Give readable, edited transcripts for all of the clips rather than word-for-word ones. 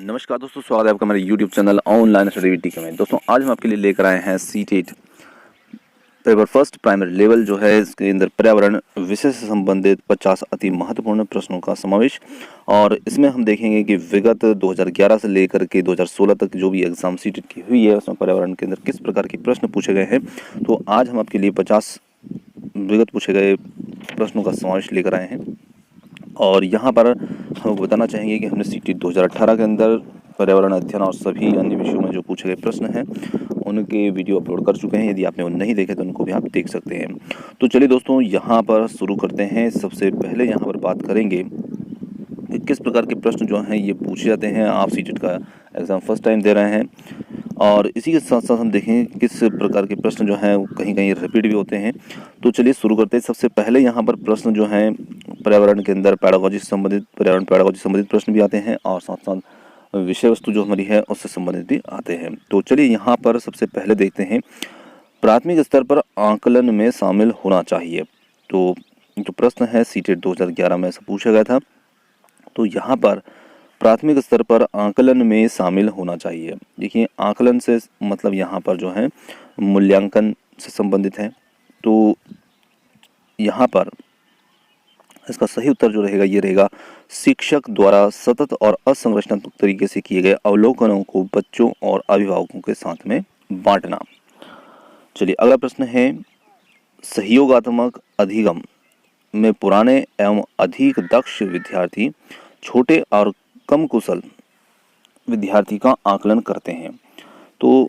नमस्कार दोस्तों, स्वागत है आपका हमारे YouTube चैनल ऑनलाइन स्टडी टीके में। दोस्तों आज हम आपके लिए लेकर आए हैं CTET paper first primary level जो है, इसके अंदर पर्यावरण विषय से संबंधित 50 अति महत्वपूर्ण प्रश्नों का समावेश। और इसमें हम देखेंगे कि विगत 2011 से लेकर के 2016 तक जो भी एग्जाम सीटेट की हुई है उसमें पर्यावरण के अंदर किस प्रकार के प्रश्न पूछे गए हैं। तो आज हम आपके लिए 50 विगत पूछे गए प्रश्नों का समावेश लेकर आए हैं। और यहाँ पर हम बताना चाहेंगे कि हमने सीटेट 2018 के अंदर पर्यावरण अध्ययन और सभी अन्य विषयों में जो पूछे गए प्रश्न हैं उनके वीडियो अपलोड कर चुके हैं। यदि आपने वो नहीं देखे तो उनको भी आप देख सकते हैं। तो चलिए दोस्तों, यहाँ पर शुरू करते हैं। सबसे पहले यहाँ पर बात करेंगे कि किस प्रकार के प्रश्न जो हैं ये पूछे जाते हैं। आप सीटेट का एग्ज़ाम फर्स्ट टाइम दे रहे हैं और इसी के साथ साथ हम देखें किस प्रकार के प्रश्न जो हैं कहीं कहीं रिपीट भी होते हैं। तो चलिए शुरू करते हैं। सबसे पहले यहाँ पर प्रश्न जो हैं पर्यावरण के अंदर पेडागोजी से संबंधित, पर्यावरण पेडागोजी से संबंधित प्रश्न भी आते हैं और साथ साथ विषय वस्तु जो हमारी है उससे संबंधित भी आते हैं। तो चलिए यहाँ पर सबसे पहले देखते हैं, प्राथमिक स्तर पर आकलन में शामिल होना चाहिए। तो जो प्रश्न है सीटेट 2011 में से पूछा गया था। तो यहाँ पर प्राथमिक स्तर पर आकलन में शामिल होना चाहिए। देखिए, आकलन से मतलब यहाँ पर जो है मूल्यांकन से संबंधित है। तो यहाँ पर इसका सही उत्तर जो रहेगा ये रहेगा, शिक्षक द्वारा सतत और असंरचनात्मक तरीके से किए गए अवलोकनों को बच्चों और अभिभावकों के साथ में बांटना। चलिए अगला प्रश्न है, सहयोगात्मक अधिगम में पुराने एवं अधिक दक्ष विद्यार्थी छोटे और कम कुशल विद्यार्थी का आकलन करते हैं। तो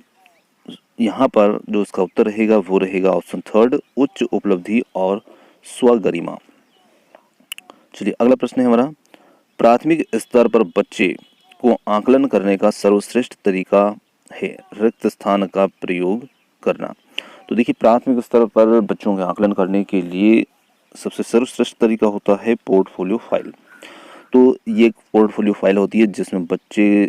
यहाँ पर जो इसका उत्तर रहेगा वो रहेगा ऑप्शन थर्ड, उच्च उपलब्धि और स्वगरिमा। चलिए अगला प्रश्न है हमारा, प्राथमिक स्तर पर बच्चे को आकलन करने का सर्वश्रेष्ठ तरीका है रिक्त स्थान का प्रयोग करना। तो देखिए, प्राथमिक स्तर पर बच्चों के आकलन करने के लिए सबसे सर्वश्रेष्ठ तरीका होता है पोर्टफोलियो फाइल। तो ये एक पोर्टफोलियो फाइल होती है जिसमें बच्चे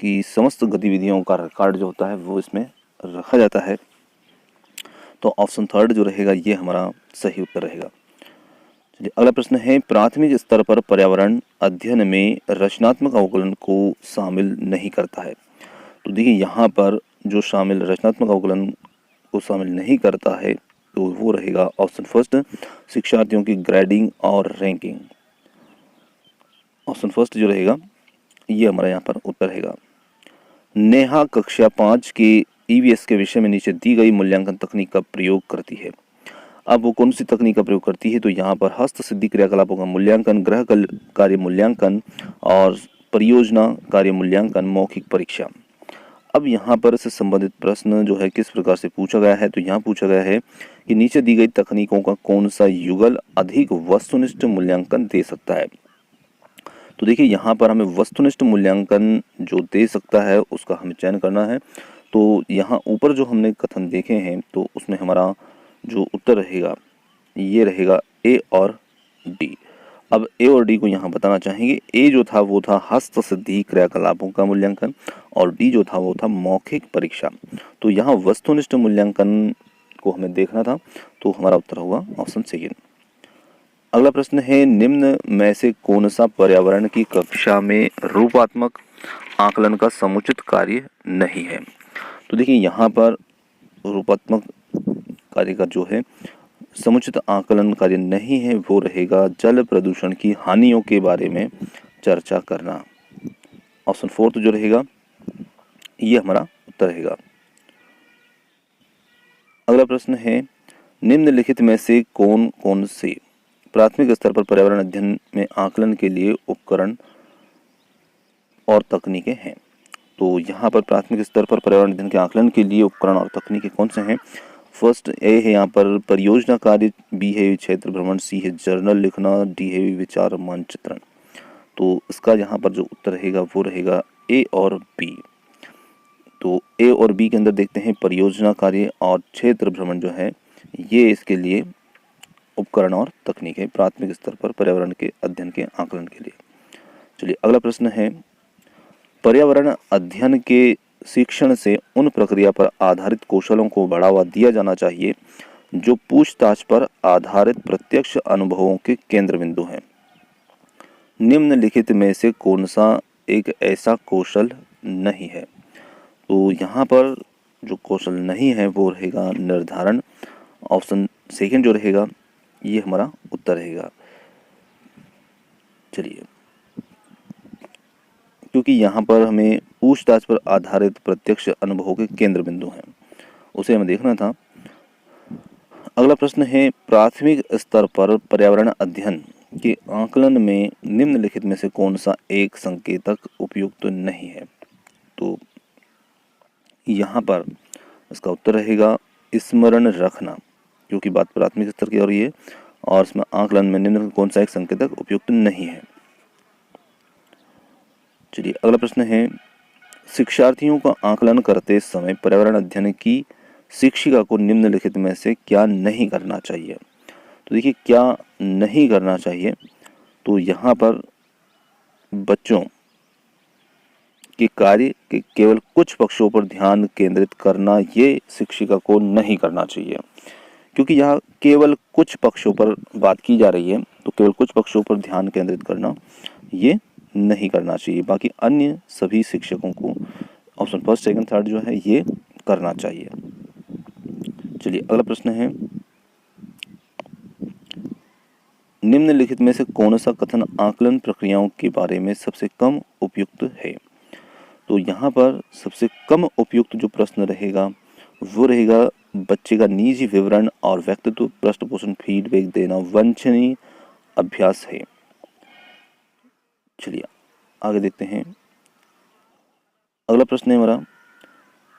की समस्त गतिविधियों का रिकॉर्ड जो होता है वो इसमें रखा जाता है। तो ऑप्शन थर्ड जो रहेगा ये हमारा सही उत्तर रहेगा। चलिए अगला प्रश्न है, प्राथमिक स्तर पर पर्यावरण अध्ययन में रचनात्मक अवकलन को शामिल नहीं करता है। तो देखिए, यहाँ पर जो शामिल रचनात्मक अवकलन को शामिल नहीं करता है तो वो रहेगा ऑप्शन फर्स्ट, शिक्षार्थियों की ग्रेडिंग और रैंकिंग। ऑप्शन फर्स्ट जो रहेगा ये हमारा यहाँ पर उत्तर रहेगा। नेहा कक्षा 5 के ईवीएस के विषय में नीचे दी गई मूल्यांकन तकनीक का प्रयोग करती है। अब वो कौन सी तकनीक का प्रयोग करती है? तो यहाँ पर हस्त सिद्धि क्रियाकलापों का मूल्यांकन, गृह कार्य मूल्यांकन और परियोजना कार्य मूल्यांकन, मौखिक परीक्षा। अब यहाँ पर इससे संबंधित प्रश्न जो है किस प्रकार से पूछा गया है? तो यहाँ पूछा गया है कि नीचे दी गई तकनीकों का कौन सा युगल अधिक वस्तुनिष्ठ मूल्यांकन दे सकता है। तो देखिए, यहाँ पर हमें वस्तुनिष्ठ मूल्यांकन जो दे सकता है उसका हमें चयन करना है। तो यहाँ ऊपर जो हमने कथन देखे हैं तो उसमें हमारा जो उत्तर रहेगा ये रहेगा ए और डी। अब ए और डी को यहाँ बताना चाहेंगे। ए जो था वो था हस्त सिद्धि क्रियाकलापों का मूल्यांकन और डी जो था वो था मौखिक परीक्षा। तो यहाँ वस्तुनिष्ठ मूल्यांकन को हमें देखना था, तो हमारा उत्तर होगा ऑप्शन सेकेंड। अगला प्रश्न है, निम्न में से कौन सा पर्यावरण की कक्षा में रूपात्मक आकलन का समुचित कार्य नहीं है? तो देखिए, यहाँ पर रूपात्मक कार्य का जो है समुचित आकलन कार्य नहीं है वो रहेगा जल प्रदूषण की हानियों के बारे में चर्चा करना। ऑप्शन फोर्थ जो रहेगा ये हमारा उत्तर रहेगा। अगला प्रश्न है, निम्नलिखित में से कौन कौन से प्राथमिक स्तर पर पर्यावरण अध्ययन में आकलन के लिए उपकरण और तकनीकें हैं? तो यहाँ पर प्राथमिक स्तर पर पर्यावरण अध्ययन के आकलन के लिए उपकरण और तकनीकें कौन से हैं? फर्स्ट ए है यहाँ पर परियोजना कार्य, बी है क्षेत्र भ्रमण, सी है जर्नल लिखना, डी है विचार मानचित्रण। तो इसका यहाँ पर जो उत्तर रहेगा वो रहेगा ए और बी। तो ए और बी के अंदर देखते हैं परियोजना कार्य और क्षेत्र भ्रमण जो है ये इसके लिए उपकरण और तकनीक है प्राथमिक स्तर पर पर्यावरण के अध्ययन के आकलन के लिए। चलिए अगला प्रश्न है, पर्यावरण अध्ययन के शिक्षण से उन प्रक्रिया पर आधारित कौशलों को बढ़ावा दिया जाना चाहिए जो पूछताछ पर आधारित प्रत्यक्ष अनुभवों के केंद्र बिंदु हैं। निम्नलिखित में से कौन सा एक ऐसा कौशल नहीं है। तो यहाँ पर जो कौशल नहीं है वो रहेगा निर्धारण। ऑप्शन सेकंड जो रहेगा ये हमारा उत्तर रहेगा। चलिए, क्योंकि यहाँ पर हमें पूछताछ पर आधारित प्रत्यक्ष अनुभवों के केंद्र बिंदु हैं, उसे हमें देखना था। अगला प्रश्न है, प्राथमिक स्तर पर पर्यावरण अध्ययन के आकलन में निम्नलिखित में से कौन सा एक संकेतक उपयुक्त नहीं है। तो यहाँ पर इसका उत्तर रहेगा स्मरण रखना, क्योंकि बात प्राथमिक स्तर की हो रही है और इसमें आकलन में निम्नलिखित कौन सा एक संकेतक उपयुक्त नहीं है। चलिए, अगला प्रश्न है, शिक्षार्थियों का आकलन करते समय पर्यावरण अध्ययन की शिक्षिका को निम्नलिखित में से क्या नहीं करना चाहिए। तो देखिए, क्या नहीं करना चाहिए, तो यहाँ पर बच्चों के कार्य के केवल कुछ पक्षों पर ध्यान केंद्रित करना ये शिक्षिका को नहीं करना चाहिए, क्योंकि यहाँ केवल कुछ पक्षों पर बात की जा रही है, तो केवल कुछ पक्षों पर ध्यान केंद्रित करना ये नहीं करना चाहिए। बाकी अन्य सभी शिक्षकों को ऑप्शन फर्स्ट सेकंड थर्ड जो है ये करना चाहिए। चलिए, अगला प्रश्न है, निम्नलिखित में से कौन सा कथन आकलन प्रक्रियाओं के बारे में सबसे कम उपयुक्त है। तो यहाँ पर सबसे कम उपयुक्त जो प्रश्न रहेगा वो रहेगा, बच्चे का निजी विवरण और व्यक्तित्व पृष्ठपोषण फीडबैक देना वांछनीय अभ्यास है। चलिए आगे देखते हैं। अगला प्रश्न है हमारा,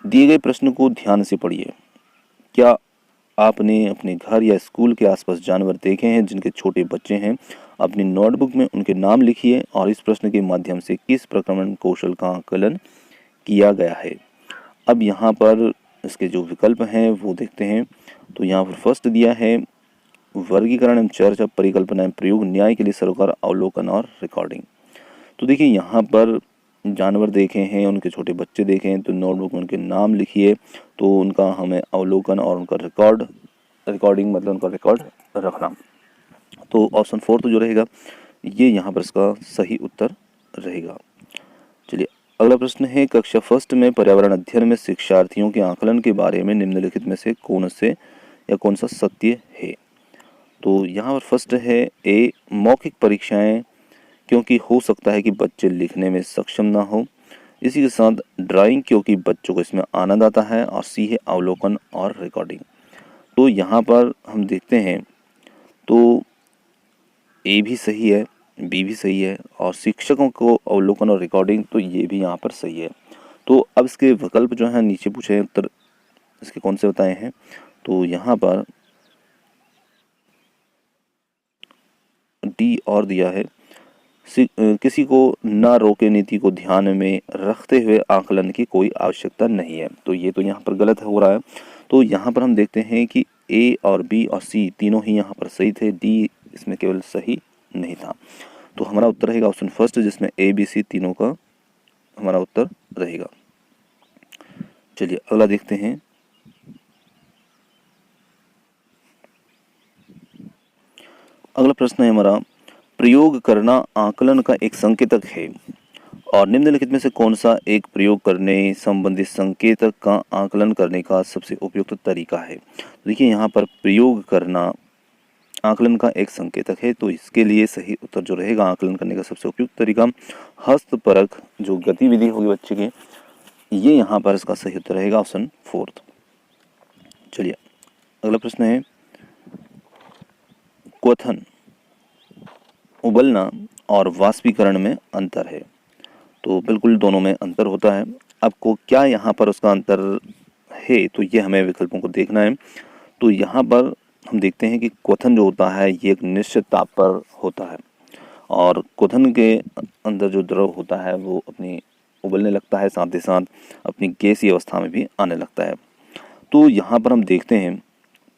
दिए गए प्रश्न को ध्यान से पढ़िए। क्या आपने अपने घर या स्कूल के आसपास जानवर देखे हैं जिनके छोटे बच्चे हैं? अपनी नोटबुक में उनके नाम लिखिए और इस प्रश्न के माध्यम से किस प्रक्रमण कौशल का आकलन किया गया है। अब यहाँ पर इसके जो विकल्प हैं वो देखते हैं। तो यहाँ पर फर्स्ट दिया है वर्गीकरण एवं चर्चा, परिकल्पना एवं प्रयोग, न्याय के लिए सरोकार, अवलोकन और रिकॉर्डिंग। तो देखिए, यहाँ पर जानवर देखे हैं, उनके छोटे बच्चे देखे हैं, तो नोटबुक में उनके नाम लिखिए, तो उनका हमें अवलोकन और उनका रिकॉर्डिंग मतलब उनका रिकॉर्ड रखना। तो ऑप्शन फोर्थ जो रहेगा ये यहाँ पर इसका सही उत्तर रहेगा। चलिए, अगला प्रश्न है, कक्षा फर्स्ट में पर्यावरण अध्ययन में शिक्षार्थियों के आकलन के बारे में निम्नलिखित में से कौन सा सत्य है। तो यहाँ पर फर्स्ट है ए, मौखिक परीक्षाएं, क्योंकि हो सकता है कि बच्चे लिखने में सक्षम ना हो। इसी के साथ ड्राइंग, क्योंकि बच्चों को इसमें आनंद आता है। और सी है अवलोकन और रिकॉर्डिंग। तो यहाँ पर हम देखते हैं तो ए भी सही है, बी भी सही है, और शिक्षकों को अवलोकन और रिकॉर्डिंग तो ये भी यहाँ पर सही है। तो अब इसके विकल्प जो है नीचे पूछे उत्तर इसके कौन से बताए हैं। तो यहाँ पर डी और दिया है, किसी को ना रोके नीति को ध्यान में रखते हुए आकलन की कोई आवश्यकता नहीं है। तो ये तो यहाँ पर गलत हो रहा है। तो यहाँ पर हम देखते हैं कि ए और बी और सी तीनों ही यहाँ पर सही थे, डी इसमें केवल सही नहीं था। तो हमारा उत्तर रहेगा ऑप्शन फर्स्ट, जिसमें ए बी सी तीनों का हमारा उत्तर रहेगा। चलिए अगला देखते हैं। अगला प्रश्न है हमारा, प्रयोग करना आकलन का एक संकेतक है और निम्नलिखित में से कौन सा एक प्रयोग करने संबंधित संकेतक का आकलन करने का सबसे उपयुक्त तरीका है। देखिए, यहाँ पर प्रयोग करना आकलन का एक संकेतक है, तो इसके लिए सही उत्तर जो रहेगा आकलन करने का सबसे उपयुक्त तरीका हस्तपरक जो गतिविधि होगी बच्चे की, ये यहाँ पर इसका सही उत्तर रहेगा ऑप्शन फोर्थ। चलिए अगला प्रश्न है, क्वथन, उबलना और वाष्पीकरण में अंतर है। तो बिल्कुल दोनों में अंतर होता है। आपको क्या यहाँ पर उसका अंतर है, तो ये हमें विकल्पों को देखना है। तो यहाँ पर हम देखते हैं कि क्वथन जो होता है ये एक निश्चित ताप पर होता है और क्वथन के अंदर जो द्रव होता है वो अपनी उबलने लगता है, साथ ही साथ अपनी गैसीय अवस्था में भी आने लगता है। तो यहाँ पर हम देखते हैं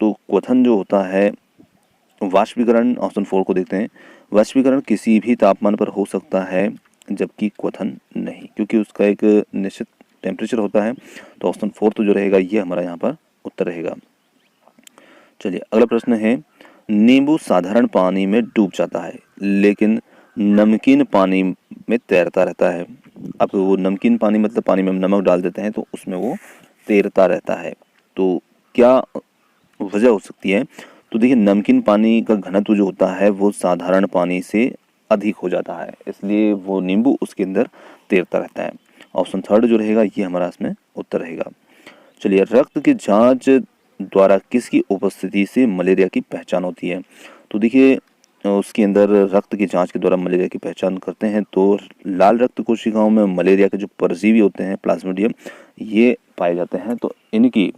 तो क्वथन जो होता है, वाष्पीकरण ऑप्शन 4 को देखते हैं। वाष्पीकरण किसी भी तापमान पर हो सकता है जबकि क्वथन नहीं, क्योंकि उसका एक निश्चित टेम्परेचर होता है। तो ऑप्शन 4 तो जो रहेगा ये हमारा यहाँ पर उत्तर रहेगा। चलिए अगला प्रश्न है, नींबू साधारण पानी में डूब जाता है लेकिन नमकीन पानी में तैरता रहता है। अब वो नमकीन पानी मतलब पानी में हम नमक डाल देते हैं तो उसमें वो तैरता रहता है। तो क्या वजह हो सकती है? तो देखिए, नमकीन पानी का घनत्व जो होता है वो साधारण पानी से अधिक हो जाता है, इसलिए वो नींबू उसके अंदर तैरता रहता है। ऑप्शन थर्ड जो रहेगा ये हमारा इसमें उत्तर रहेगा। चलिए, रक्त की जांच द्वारा किसकी उपस्थिति से मलेरिया की पहचान होती है? तो देखिए, उसके अंदर रक्त की जांच के द्वारा मलेरिया की पहचान करते हैं तो लाल रक्त कोशिकाओं में मलेरिया के जो परजीवी होते हैं प्लाज्मोडियम, ये पाए जाते हैं। तो इनकी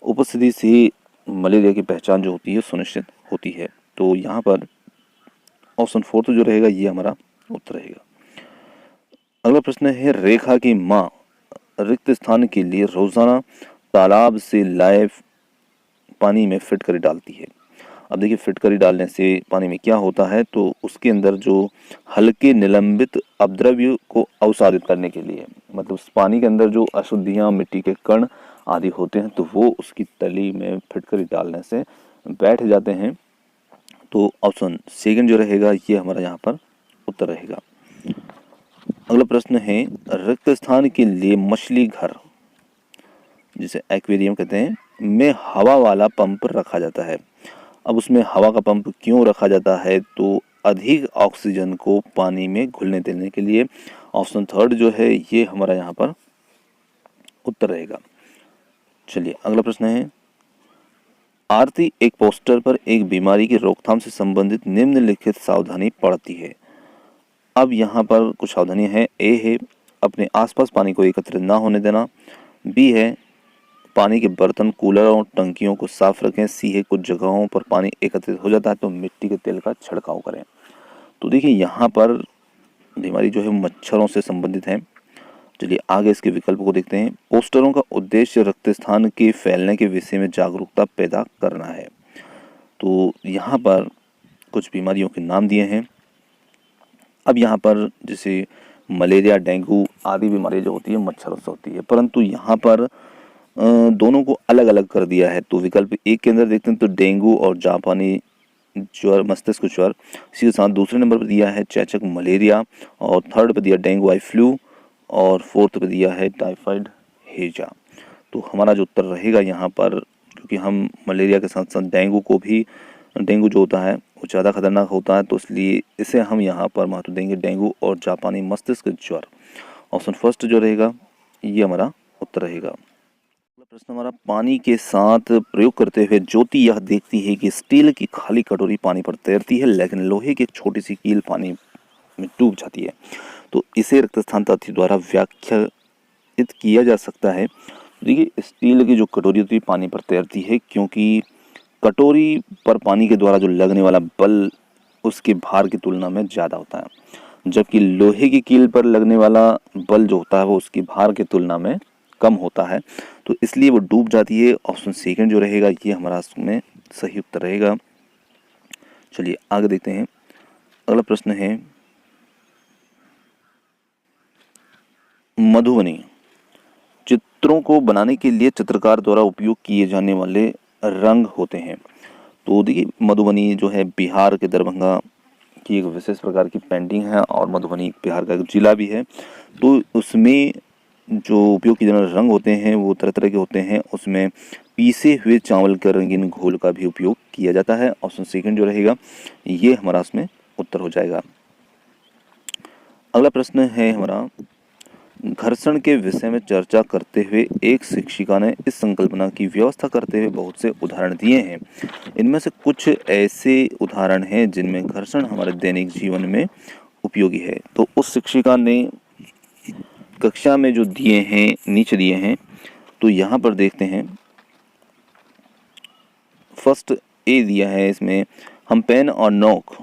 उपस्थिति से मलेरिया की पहचान जो होती है सुनिश्चित होती है। तो यहाँ पर ऑप्शन फोर्थ जो रहेगा ये हमारा उत्तर रहेगा। अगला प्रश्न है, रेखा की माँ रिक्त स्थान के लिए रोजाना तालाब से लाए पानी में फिटकरी डालती है। अब देखिए, फिटकरी डालने से पानी में क्या होता है, तो उसके अंदर जो हल्के निलंबित अपद्रव्य को अवसादित करने के लिए, मतलब उस पानी के अंदर जो अशुद्धियां, मिट्टी के कण आदि होते हैं, तो वो उसकी तली में फिटकरी डालने से बैठ जाते हैं। तो ऑप्शन सेकंड जो रहेगा ये हमारा यहाँ पर उत्तर रहेगा। अगला प्रश्न है, रिक्त स्थान के लिए मछली घर, जिसे एक्वेरियम कहते हैं, में हवा वाला पंप रखा जाता है। अब उसमें हवा का पंप क्यों रखा जाता है? तो अधिक ऑक्सीजन को पानी में घुलने देने के लिए। ऑप्शन थर्ड जो है ये हमारा यहाँ पर उत्तर रहेगा। चलिए, अगला प्रश्न है, आरती एक पोस्टर पर एक बीमारी की रोकथाम से संबंधित निम्नलिखित सावधानी पढ़ती है। अब यहाँ पर कुछ सावधानियां हैं। ए है अपने आसपास पानी को एकत्रित ना होने देना। बी है पानी के बर्तन, कूलर और टंकियों को साफ रखें। सी है कुछ जगहों पर पानी एकत्रित हो जाता है तो मिट्टी के तेल का छिड़काव करें। तो देखिए, यहाँ पर बीमारी जो है मच्छरों से संबंधित है। चलिए आगे इसके विकल्प को देखते हैं। पोस्टरों का उद्देश्य रक्त स्थान के फैलने के विषय में जागरूकता पैदा करना है। तो यहाँ पर कुछ बीमारियों के नाम दिए हैं। अब यहाँ पर जैसे मलेरिया, डेंगू आदि बीमारी जो होती है मच्छरों से होती है, परंतु यहाँ पर दोनों को अलग अलग कर दिया है। तो विकल्प एक के अंदर देखते हैं तो डेंगू और जापानी ज्वर, मस्तिष्क ज्वर। इसी के साथ दूसरे नंबर पर दिया है चेचक मलेरिया, और थर्ड पर दिया डेंगू आई फ्लू, और फोर्थ पे दिया है टाइफाइड हेजा। तो हमारा जो उत्तर रहेगा यहाँ पर, क्योंकि हम मलेरिया के साथ साथ डेंगू को भी, डेंगू जो होता है वो ज़्यादा खतरनाक होता है, तो इसलिए इसे हम यहाँ पर महत्व देंगे, डेंगू और जापानी मस्तिष्क ज्वर। ऑप्शन फर्स्ट जो रहेगा ये हमारा उत्तर रहेगा। अगला प्रश्न हमारा, पानी के साथ प्रयोग करते हुए ज्योति यह देखती है कि स्टील की खाली कटोरी पानी पर तैरती है, लेकिन लोहे की एक छोटी सी कील पानी में डूब जाती है। तो इसे रक्त स्थान तथ्य द्वारा व्याख्यायित किया जा सकता है। देखिए, स्टील की जो कटोरी होती है पानी पर तैरती है क्योंकि कटोरी पर पानी के द्वारा जो लगने वाला बल उसके भार की तुलना में ज़्यादा होता है, जबकि लोहे की कील पर लगने वाला बल जो होता है वो उसकी भार की तुलना में कम होता है, तो इसलिए वो डूब जाती है। ऑप्शन सेकंड जो रहेगा ये हमारा इसमें सही उत्तर रहेगा। चलिए आगे देखते हैं। अगला प्रश्न है, मधुबनी चित्रों को बनाने के लिए चित्रकार द्वारा उपयोग किए जाने वाले रंग होते हैं। तो देखिए, मधुबनी जो है बिहार के दरभंगा की एक विशेष प्रकार की पेंटिंग है, और मधुबनी बिहार का एक जिला भी है। तो उसमें जो उपयोग किए जाने वाले रंग होते हैं वो तरह तरह के होते हैं। उसमें पीसे हुए चावल का रंगीन घोल का भी उपयोग किया जाता है। ऑप्शन सेकंड जो रहेगा ये हमारा उसमें उत्तर हो जाएगा। अगला प्रश्न है हमारा, घर्षण के विषय में चर्चा करते हुए एक शिक्षिका ने इस संकल्पना की व्यवस्था करते हुए बहुत से उदाहरण दिए हैं। इनमें से कुछ ऐसे उदाहरण हैं जिनमें घर्षण हमारे दैनिक जीवन में उपयोगी है। तो उस शिक्षिका ने कक्षा में जो दिए हैं, नीचे दिए हैं, तो यहाँ पर देखते हैं। फर्स्ट ए दिया है, इसमें हम पेन और नोक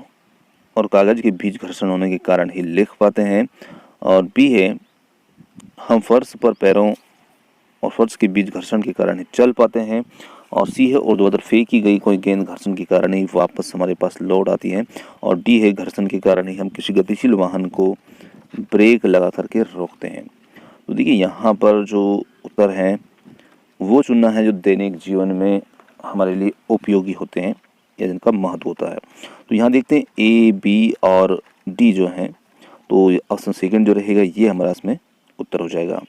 और कागज के बीच घर्षण होने के कारण ही लिख पाते हैं। और बी है, हम फर्श पर पैरों और फर्श के बीच घर्षण के कारण ही चल पाते हैं। और सी है, ऊर्ध्वाधर फेंकी गई कोई गेंद घर्षण के कारण ही वापस हमारे पास लौट आती है। और डी है, घर्षण के कारण ही हम किसी गतिशील वाहन को ब्रेक लगा करके रोकते हैं। तो देखिए, यहाँ पर जो उत्तर है वो चुनना है जो दैनिक जीवन में हमारे लिए उपयोगी होते हैं या जिनका महत्व होता है। तो यहाँ देखते हैं ए, बी और डी जो हैं, तो ऑप्शन सेकंड जो रहेगा ये हमारा इसमें उत्तर हो जाएगा।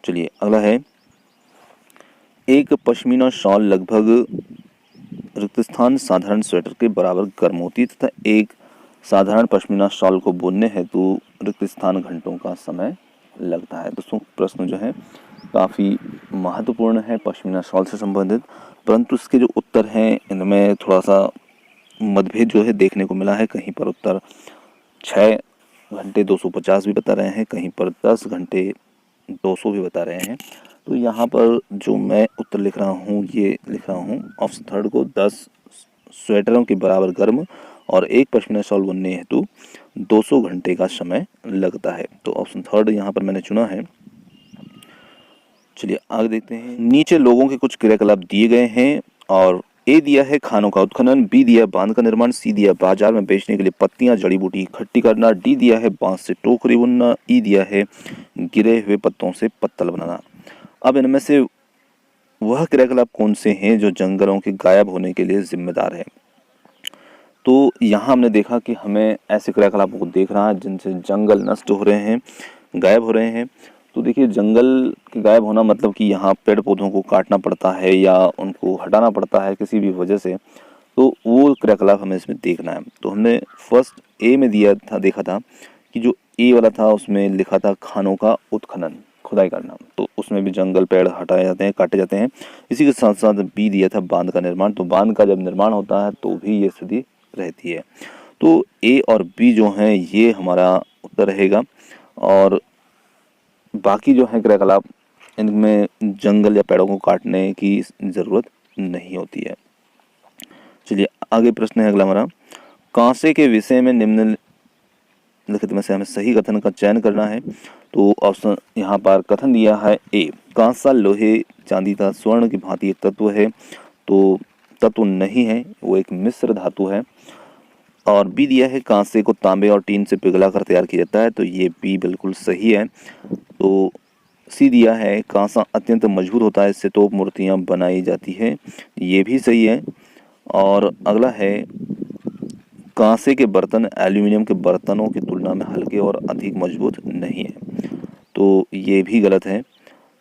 चलिए अगला है, एक पश्मीना शॉल लगभग रिक्त स्थान साधारण स्वेटर के बराबर गर्म होती है तथा एक साधारण पश्मीना शॉल को बुनने हेतु रिक्त स्थान घंटों का समय लगता है। दोस्तों प्रश्न जो है काफ़ी महत्वपूर्ण है पश्मीना शॉल से संबंधित, परंतु इसके जो उत्तर हैं इनमें थोड़ा सा मतभेद जो है देखने को मिला है। कहीं पर उत्तर 6 घंटे 250 भी बता रहे हैं, कहीं पर 10 घंटे 200 भी बता रहे हैं। तो यहाँ पर जो मैं उत्तर लिख रहा हूँ ये लिख रहा हूँ ऑप्शन थर्ड को, 10 स्वेटरों के बराबर गर्म और एक पश्मीना शॉल बुनने हेतु 200 घंटे का समय लगता है। तो ऑप्शन थर्ड यहाँ पर मैंने चुना है। चलिए आगे देखते हैं। नीचे लोगों के कुछ क्रियाकलाप दिए गए हैं और ए दिया है खानों का उत्खनन, बी दिया है बांध का निर्माण, सी दिया है बाजार में बेचने के लिए पत्तियां जड़ी बूटी इकट्ठी करना, डी दिया है बांस से टोकरी बुनना, ई दिया है गिरे हुए पत्तों से पत्तल बनाना। अब इनमें से वह क्रियाकलाप कौन से हैं जो जंगलों के गायब होने के लिए जिम्मेदार है। तो यहाँ हमने देखा कि हमें ऐसे क्रियाकलापों को देख रहा है जिनसे जंगल नष्ट हो रहे हैं, गायब हो रहे हैं। तो देखिए जंगल के गायब होना मतलब कि यहाँ पेड़ पौधों को काटना पड़ता है या उनको हटाना पड़ता है किसी भी वजह से, तो वो क्रियाकलाप हमें इसमें देखना है। तो हमने फर्स्ट ए में देखा था कि जो ए वाला था उसमें लिखा था खानों का उत्खनन, खुदाई करना, तो उसमें भी जंगल पेड़ हटाए जाते हैं, काटे जाते हैं। इसी के साथ साथ बी दिया था बांध का निर्माण, तो बांध का जब निर्माण होता है तो भी ये स्थिति रहती है। तो ए और बी जो हैं ये हमारा उत्तर रहेगा और बाकी जो है क्रियाकलाप इनमें जंगल या पेड़ों को काटने की ज़रूरत नहीं होती है। चलिए आगे प्रश्न है अगला हमारा, कांसे के विषय में निम्नलिखित में से हमें सही कथन का चयन करना है। तो ऑप्शन यहाँ पर कथन दिया है ए, कांसा लोहे चांदी तथा स्वर्ण की भांति एक तत्व है, तो तत्व नहीं है, वो एक मिश्र धातु है। और बी दिया है कांसे को तांबे और टीन से पिघला कर तैयार किया जाता है, तो ये बी बिल्कुल सही है। तो सी दिया है कांसा अत्यंत मजबूत होता है, इससे तोप मूर्तियाँ बनाई जाती है, ये भी सही है। और अगला है कांसे के बर्तन एल्यूमिनियम के बर्तनों की तुलना में हल्के और अधिक मजबूत नहीं है, तो ये भी गलत है।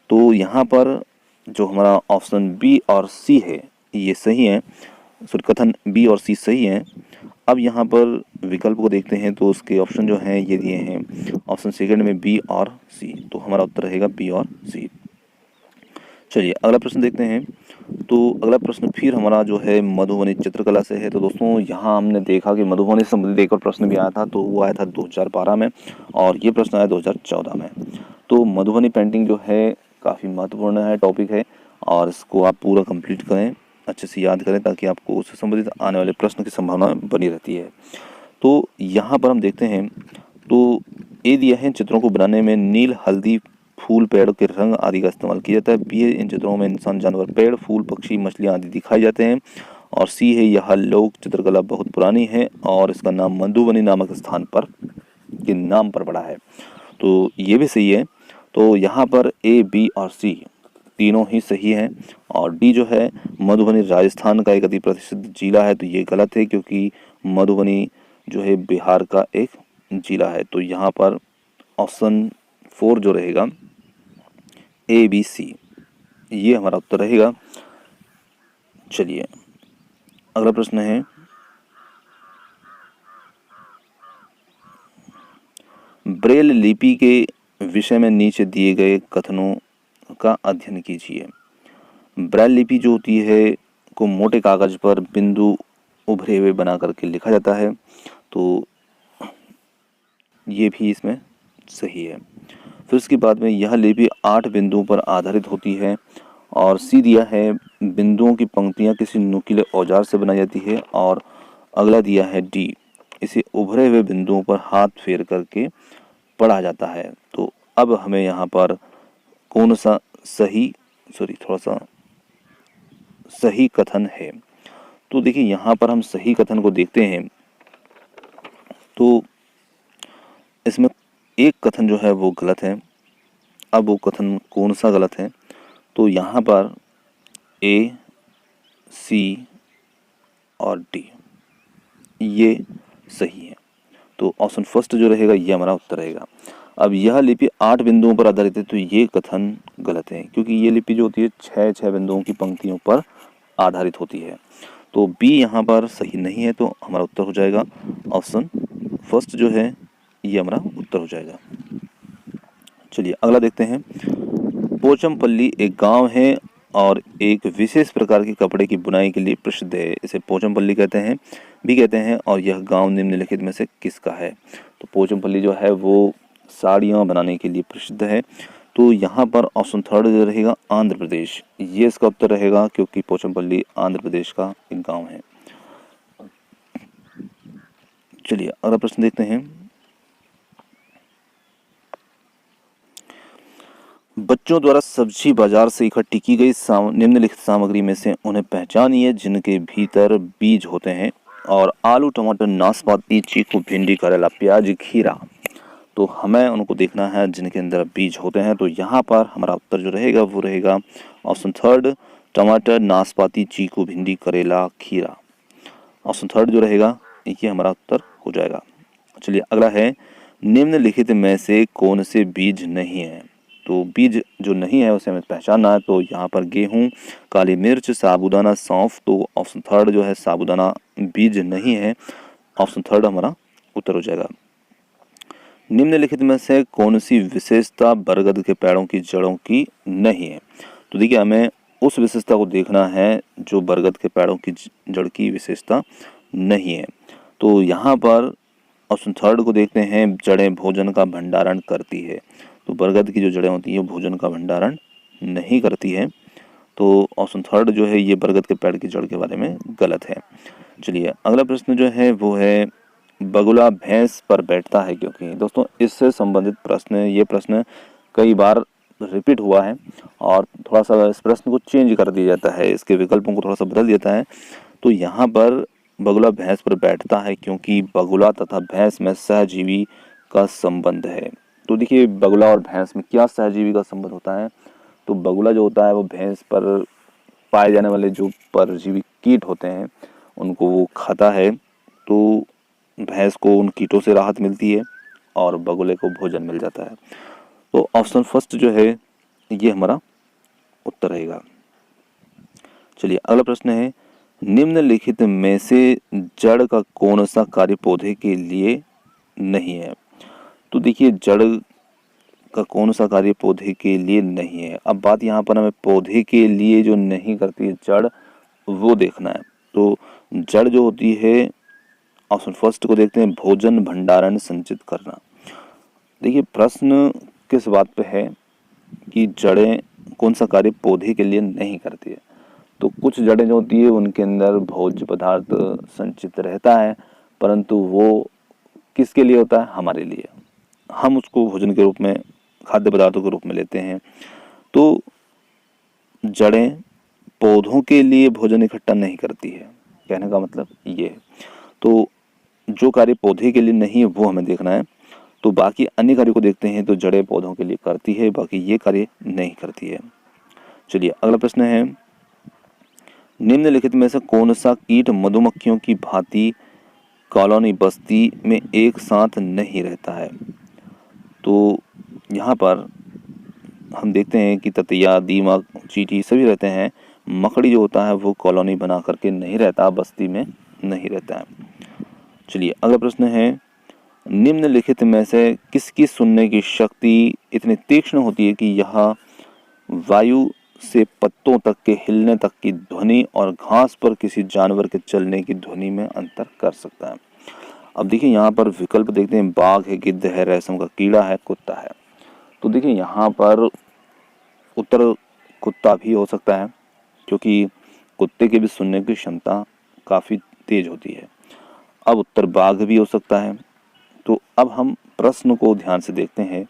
तो यहाँ पर जो हमारा ऑप्शन बी और सी है ये सही है, सॉरी कथन बी और सी सही है। अब यहाँ पर विकल्प को देखते हैं तो उसके ऑप्शन जो हैं ये दिए हैं ऑप्शन सेकंड में बी और सी, तो हमारा उत्तर रहेगा बी और सी। चलिए अगला प्रश्न देखते हैं। तो अगला प्रश्न फिर हमारा जो है मधुबनी चित्रकला से है। तो दोस्तों यहाँ हमने देखा कि मधुबनी से संबंधित एक और प्रश्न भी आया था, तो वो आया था 2012 में और ये प्रश्न आया 2014 में। तो मधुबनी पेंटिंग जो है काफ़ी महत्वपूर्ण है, टॉपिक है, और इसको आप पूरा कंप्लीट करें, अच्छे से याद करें ताकि आपको उससे संबंधित आने वाले प्रश्न की संभावना बनी रहती है। तो यहाँ पर हम देखते हैं तो ए दिया है चित्रों को बनाने में नील हल्दी फूल पेड़ के रंग आदि का इस्तेमाल किया जाता है, बी है इन चित्रों में इंसान जानवर पेड़ फूल पक्षी मछलियाँ आदि दिखाए जाते हैं, और सी है यह लोक चित्रकला बहुत पुरानी है और इसका नाम मधुबनी नामक स्थान पर के नाम पर पड़ा है, तो ये भी सही है। तो यहाँ पर ए बी और सी तीनों ही सही हैं, और डी जो है मधुबनी राजस्थान का एक अति प्रसिद्ध जिला है, तो ये गलत है क्योंकि मधुबनी जो है बिहार का एक जिला है। तो यहाँ पर ऑप्शन 4 जो रहेगा ए बी सी ये हमारा उत्तर रहेगा। चलिए अगला प्रश्न है, ब्रेल लिपि के विषय में नीचे दिए गए कथनों का अध्ययन कीजिए। ब्रेल लिपि जो होती है को मोटे कागज पर बिंदु उभरे हुए बना करके लिखा जाता है, तो ये भी इसमें सही है। फिर उसके बाद में यह लिपि 8 बिंदुओं पर आधारित होती है, और सी दिया है बिंदुओं की पंक्तियां किसी नुकीले औजार से बनाई जाती है, और अगला दिया है डी इसे उभरे हुए बिंदुओं पर हाथ फेर करके पढ़ा जाता है। तो अब हमें यहाँ पर कौन सा थोड़ा सा सही कथन है, तो देखिए यहाँ पर हम सही कथन को देखते हैं तो इसमें एक कथन जो है वो गलत है। अब वो कथन कौन सा गलत है, तो यहाँ पर ए सी और डी ये सही है। तो तो ऑप्शन फर्स्ट जो रहेगा ये हमारा उत्तर रहेगा। अब यह लिपि 8 बिंदुओं पर आधारित है, तो ये कथन गलत है, क्योंकि ये लिपि जो होती है 6 बिंदुओं की पंक्तियों पर आधारित होती है। तो बी यहाँ पर सही नहीं है, तो हमारा उत्तर हो जाएगा ऑप्शन फर्स्ट जो है ये हमारा उत्तर हो जाएगा। चलिए अगला देखते हैं। पोचमपल्ली एक गांव है और एक विशेष प्रकार के कपड़े की बुनाई के लिए प्रसिद्ध है। इसे पोचमपल्ली कहते हैं, भी कहते हैं, और यह गांव निम्नलिखित में से किसका है? तो पोचमपल्ली जो है वो साड़ियाँ बनाने के लिए प्रसिद्ध है। तो यहाँ पर ऑप्शन थर्ड जो रहेगा आंध्र प्रदेश, ये इसका उत्तर रहेगा, क्योंकि पोचमपल्ली आंध्र प्रदेश का एक गांव है। चलिए अगला प्रश्न देखते हैं। बच्चों द्वारा सब्जी बाजार से इकट्ठी की गई निम्नलिखित सामग्री में से उन्हें पहचानिए जिनके भीतर बीज होते हैं। और आलू, टमाटर, नाशपाती, चीकू, भिंडी, करेला, प्याज, खीरा, तो हमें उनको देखना है जिनके अंदर बीज होते हैं। तो यहाँ पर हमारा उत्तर जो रहेगा वो रहेगा ऑप्शन थर्ड, टमाटर, नाशपाती, चीकू, भिंडी, करेला, खीरा। ऑप्शन थर्ड जो रहेगा ये हमारा उत्तर हो जाएगा। चलिए अगला है, निम्नलिखित में से कौन से बीज नहीं है? तो बीज जो नहीं है उसे हमें पहचानना है। तो यहाँ पर गेहूं, काली मिर्च, साबूदाना, सौंफ, तो ऑप्शन थर्ड जो है साबूदाना बीज नहीं है, ऑप्शन थर्ड हमारा उत्तर हो जाएगा। निम्नलिखित में से कौन सी विशेषता बरगद के पेड़ों की जड़ों की नहीं है? तो देखिए हमें उस विशेषता को देखना है जो बरगद के पेड़ों की जड़ की विशेषता नहीं है। तो यहाँ पर ऑप्शन थर्ड को देखते हैं, जड़ें भोजन का भंडारण करती है। तो बरगद की जो जड़ें होती है भोजन का भंडारण नहीं करती है। तो ऑप्शन थर्ड जो है ये बरगद के पेड़ की जड़ के बारे में गलत है। चलिए अगला प्रश्न जो है वो है, बगुला भैंस पर बैठता है क्योंकि? दोस्तों इससे संबंधित प्रश्न, ये प्रश्न कई बार रिपीट हुआ है और थोड़ा सा इस प्रश्न को चेंज कर दिया जाता है, इसके विकल्पों को थोड़ा सा बदल दिया है। तो यहाँ पर बगुला भैंस पर बैठता है क्योंकि बगुला तथा भैंस में सहजीवी का संबंध है। तो देखिए बगुला और भैंस में क्या सहजीवी का संबंध होता है? तो बगुला जो होता है वो भैंस पर पाए जाने वाले जो परजीवी कीट होते हैं उनको वो खाता है, तो भैंस को उन कीटों से राहत मिलती है और बगुले को भोजन मिल जाता है। तो ऑप्शन फर्स्ट जो है ये हमारा उत्तर रहेगा। चलिए अगला प्रश्न है, निम्नलिखित में से जड़ का कौन सा कार्य पौधे के लिए नहीं है? तो देखिए जड़ का कौन सा कार्य पौधे के लिए नहीं है। अब बात यहाँ पर हमें पौधे के लिए जो नहीं करती है जड़ वो देखना है। तो जड़ जो होती है, ऑप्शन फर्स्ट को देखते हैं, भोजन भंडारण संचित करना। देखिए प्रश्न किस बात पे है कि जड़ें कौन सा कार्य पौधे के लिए नहीं करती है। तो कुछ जड़ें जो होती है उनके अंदर भोज्य पदार्थ संचित रहता है, परंतु वो किसके लिए होता है? हमारे लिए। हम उसको भोजन के रूप में, खाद्य पदार्थों के रूप में लेते हैं। तो जड़ें पौधों के लिए भोजन इकट्ठा नहीं करती है, कहने का मतलब ये है। तो जो कार्य पौधे के लिए नहीं है वो हमें देखना है। तो बाकी अन्य कार्य को देखते हैं, तो जड़ें पौधों के लिए करती है, बाकी ये कार्य नहीं करती है। चलिए अगला प्रश्न है, निम्नलिखित में से कौन सा कीट मधुमक्खियों की भांति कॉलोनी बस्ती में एक साथ नहीं रहता है? तो यहाँ पर हम देखते हैं कि ततैया, दीमक, चींटी सभी रहते हैं। मकड़ी जो होता है वो कॉलोनी बना करके नहीं रहता, बस्ती में नहीं रहता है। चलिए अगला प्रश्न है, निम्नलिखित में से किसकी सुनने की शक्ति इतनी तीक्ष्ण होती है कि यह वायु से पत्तों तक के हिलने तक की ध्वनि और घास पर किसी जानवर के चलने की ध्वनि में अंतर कर सकता है? अब देखिए यहाँ पर विकल्प देखते हैं, बाघ है, गिद्ध है, रेशम का कीड़ा है, कुत्ता है। तो देखिए यहाँ पर उत्तर कुत्ता भी हो सकता है, क्योंकि कुत्ते की भी सुनने की क्षमता काफ़ी तेज होती है। अब उत्तर बाघ भी हो सकता है। तो अब हम प्रश्न को ध्यान से देखते हैं,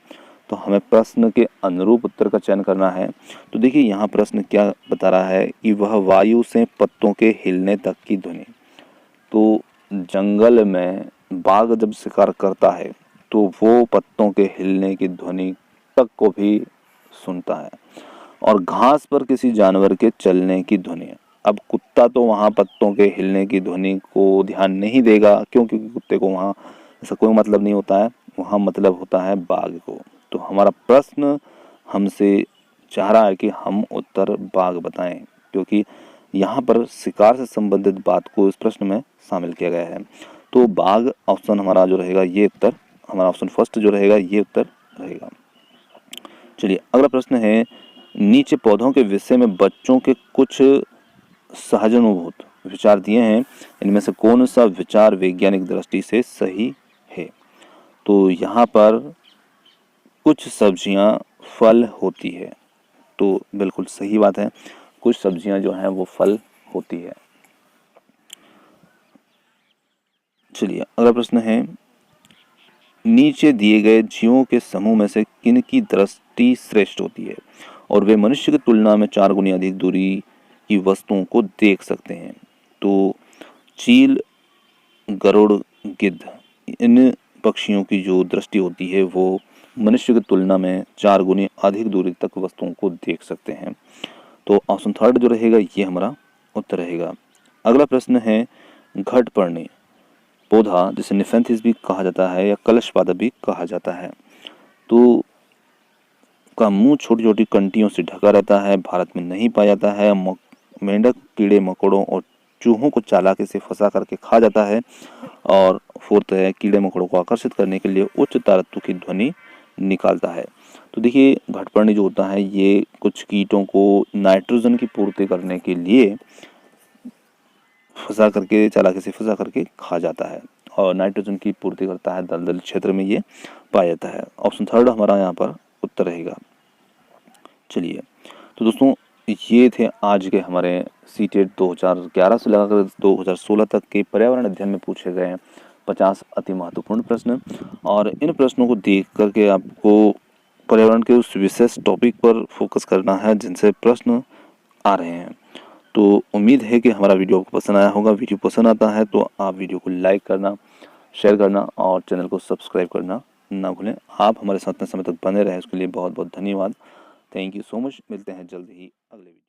तो हमें प्रश्न के अनुरूप उत्तर का चयन करना है। तो देखिए यहाँ प्रश्न क्या बता रहा है कि वह वायु से पत्तों के हिलने तक की ध्वनि। तो जंगल में बाघ जब शिकार करता है तो वो पत्तों के हिलने की ध्वनि तक को भी सुनता है, और घास पर किसी जानवर के चलने की ध्वनि। अब कुत्ता तो वहाँ पत्तों के हिलने की ध्वनि को ध्यान नहीं देगा, क्योंकि कुत्ते को वहाँ ऐसा कोई मतलब नहीं होता है, वहाँ मतलब होता है बाघ को। तो हमारा प्रश्न हमसे चाह रहा है कि हम उत्तर बाघ बताएं, क्योंकि यहाँ पर शिकार से संबंधित बात को इस प्रश्न में शामिल किया गया है। तो बाघ ऑप्शन हमारा जो रहेगा ये उत्तर, हमारा ऑप्शन फर्स्ट जो रहेगा ये उत्तर रहेगा। चलिए अगला प्रश्न है, नीचे पौधों के विषय में बच्चों के कुछ सहजानुभूत विचार दिए हैं, इनमें से कौन सा विचार वैज्ञानिक दृष्टि से सही है। तो यहाँ पर कुछ सब्जियां फल होती है, तो बिल्कुल सही बात है, कुछ सब्जियां जो हैं वो फल होती है। चलिए अगला प्रश्न है, नीचे दिए गए जीवों के समूह में से किन की दृष्टि श्रेष्ठ होती है और वे मनुष्य की तुलना में 4 गुनी अधिक दूरी की वस्तुओं को देख सकते हैं। तो चील, गरुड़, गिद्ध, इन पक्षियों की जो दृष्टि होती है वो मनुष्य की तुलना में 4 गुनी अधिक दूरी तक वस्तुओं को देख सकते हैं। तो ऑप्शन थर्ड जो रहेगा ये हमारा उत्तर रहेगा। अगला प्रश्न है, घटपर्णी पौधा जिसे निफेंथिस भी कहा जाता है या कलश पादप भी कहा जाता है, तो का मुंह छोटी छोटी कंटियों से ढका रहता है, भारत में नहीं पाया जाता है, मेंढक, कीड़े मकोड़ों और चूहों को चालाकी से फंसा करके खा जाता है। और फोर्थ है, कीड़े मकोड़ों को आकर्षित करने के लिए उच्च तारत्व की ध्वनि निकालता है। तो देखिए घटपर्णी जो होता है ये कुछ कीटों को नाइट्रोजन की पूर्ति करने के लिए फंसा करके, चालाकी से फंसा करके खा जाता है और नाइट्रोजन की पूर्ति करता है, दलदल क्षेत्र में ये पाया जाता है। ऑप्शन थर्ड हमारा यहाँ पर उत्तर रहेगा। चलिए तो दोस्तों ये थे आज के हमारे सीटेट 2011 से लगाकर 2016 तक के पर्यावरण अध्ययन में पूछे गए 50 अति महत्वपूर्ण प्रश्न, और इन प्रश्नों को देख करके आपको पर्यावरण के उस विशेष टॉपिक पर फोकस करना है जिनसे प्रश्न आ रहे हैं। तो उम्मीद है कि हमारा वीडियो आपको पसंद आया होगा। वीडियो पसंद आता है तो आप वीडियो को लाइक करना, शेयर करना और चैनल को सब्सक्राइब करना ना भूलें। आप हमारे साथ में समय तक बने रहें उसके लिए बहुत बहुत धन्यवाद। Thank you so much. मिलते हैं जल्द ही अगले वीडियो।